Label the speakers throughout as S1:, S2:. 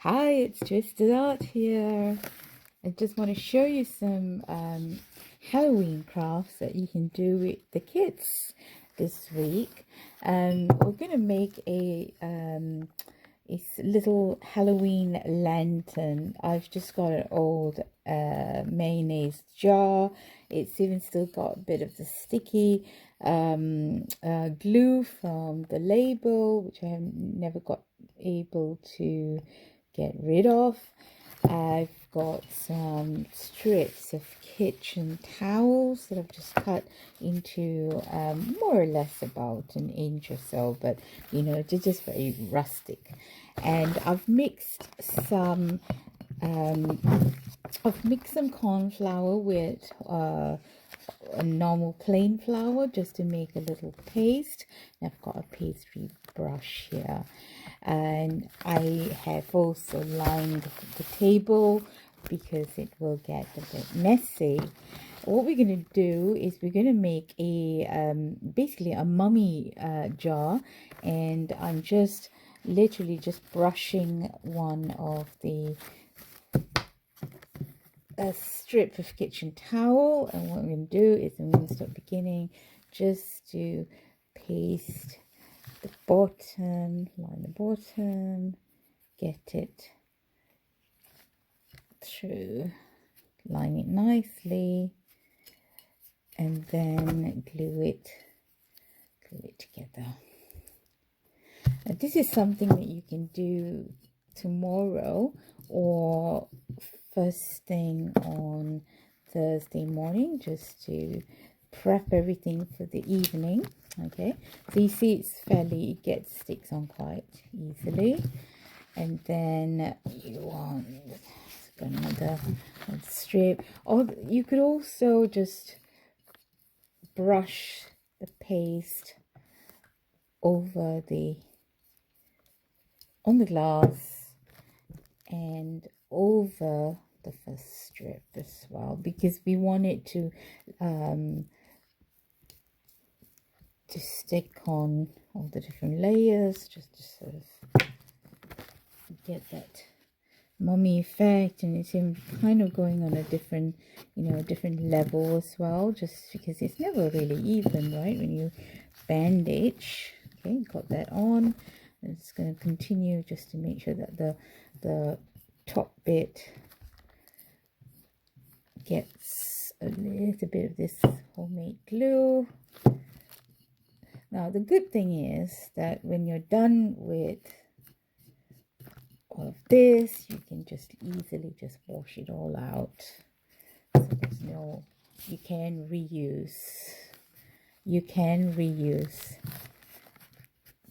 S1: Hi, it's Twisted Art here. I just want to show you some Halloween crafts that you can do with the kids this week. We're going to make a little Halloween lantern. I've just got an old mayonnaise jar. It's even still got a bit of the sticky glue from the label, which I have never got able to get rid of. I've got some strips of kitchen towels that I've just cut into more or less about an inch or so, but you know, they're just very rustic. And I've mixed some corn flour with a normal plain flour just to make a little paste. And I've got a pastry brush here, and I have also lined the table because it will get a bit messy. What we're going to do is we're going to make a basically a mummy jar, and I'm just literally just brushing one of the a strip of kitchen towel, and what I'm going to do is I'm going to start beginning just to paste the bottom, line the bottom, get it through, line it nicely, and then glue it together. Now, this is something that you can do tomorrow or first thing on Thursday morning, just to prep everything for the evening. Okay, so you see it sticks on quite easily, and then you want another strip, or you could also just brush the paste over on the glass and over the first strip as well, because we want it to stick on all the different layers, just to sort of get that mummy effect. And it's kind of going on a different, different level as well, just because it's never really even, right, when you bandage. Okay, got that on. It's going to continue just to make sure that the top bit gets a little bit of this homemade glue. Now the good thing is that when you're done with all of this, you can just easily just wash it all out. So there's no, you can reuse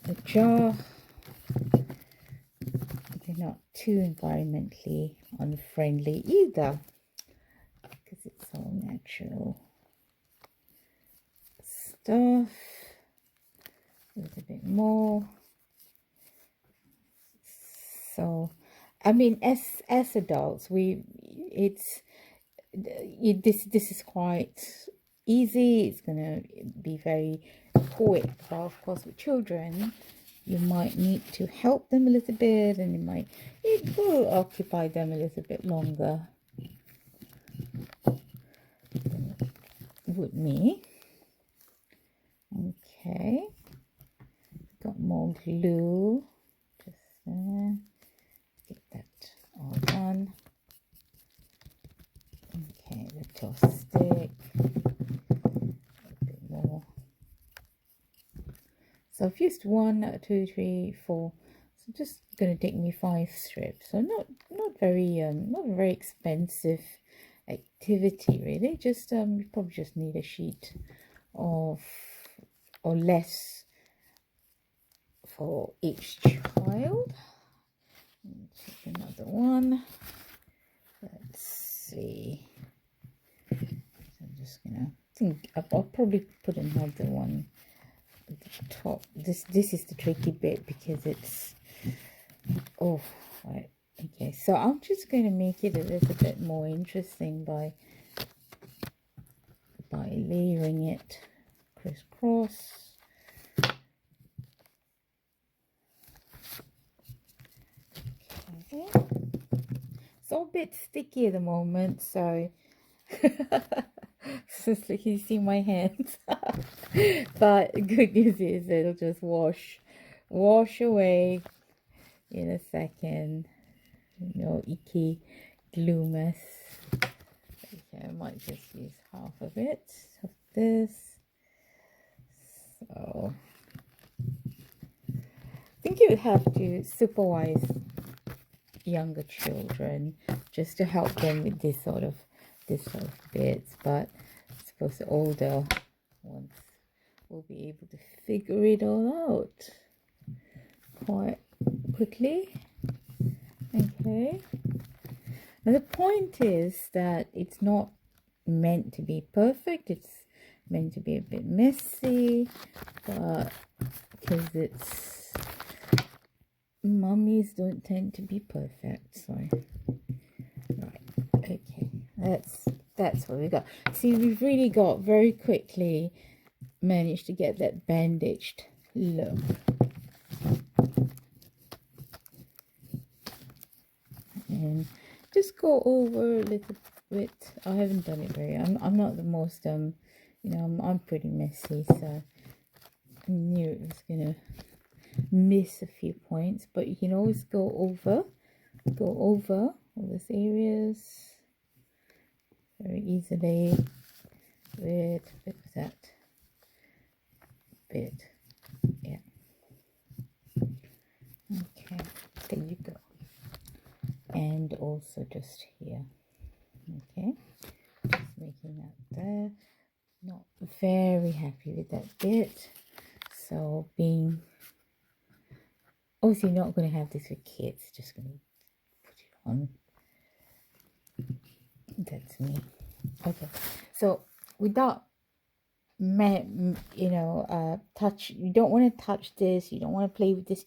S1: the jar. They're not too environmentally unfriendly either, because it's all natural stuff. A little bit more. So I mean, as adults, this is quite easy. It's gonna be very quick, but of course with children you might need to help them a little bit, and it will occupy them a little bit longer than it would me. Okay, got more glue just there. Get that all done. Okay, little stick, a bit more. So I've used 1, 2, 3, 4. So just going to take me 5 strips. So not a very expensive activity really. Just you probably just need a sheet of or less for each child. Take another one. Let's see. So I'm just gonna I'll probably put another one at the top. This is the tricky bit, because it's right. Okay, so I'm just going to make it a little bit more interesting by layering it crisscross. Okay. Okay. It's all a bit sticky at the moment, so just like you see my hands. But good news is it'll just wash away in a second. No icky glue mess. Okay, I might just use half of it of this. So I think you would have to supervise younger children just to help them with this sort of bits, but I suppose the older ones will be able to figure it all out quite quickly. Okay, now the point is that it's not meant to be perfect, it's meant to be a bit messy, but because it's mummies don't tend to be perfect, so right. Okay, that's what we got. See, we've really got very quickly managed to get that bandaged look. And just go over a little bit. I haven't done it very. I'm not the most you know, I'm pretty messy, so I knew it was gonna miss a few points, but you can always go over all these areas very easily with that bit. Yeah. Okay, there you go. And also just here. Okay, just making that there. Not very happy with that bit, so being obviously not going to have this with kids, just going to put it on. That's me. Okay, so without touch, you don't want to touch this, you don't want to play with this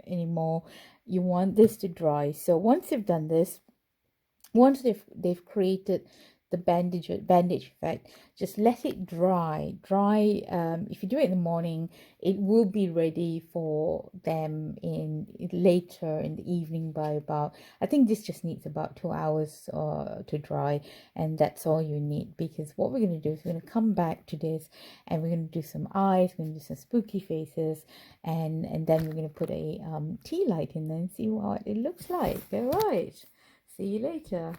S1: anymore. You want this to dry. So once you've done this, once they've created the bandage effect, just let it dry. If you do it in the morning, it will be ready for them later in the evening by about, I think this just needs about 2 hours to dry, and that's all you need. Because what we're going to do is we're going to come back to this and we're going to do some eyes, we're going to do some spooky faces, and then we're going to put a tea light in there and see what it looks like. All right, see you later.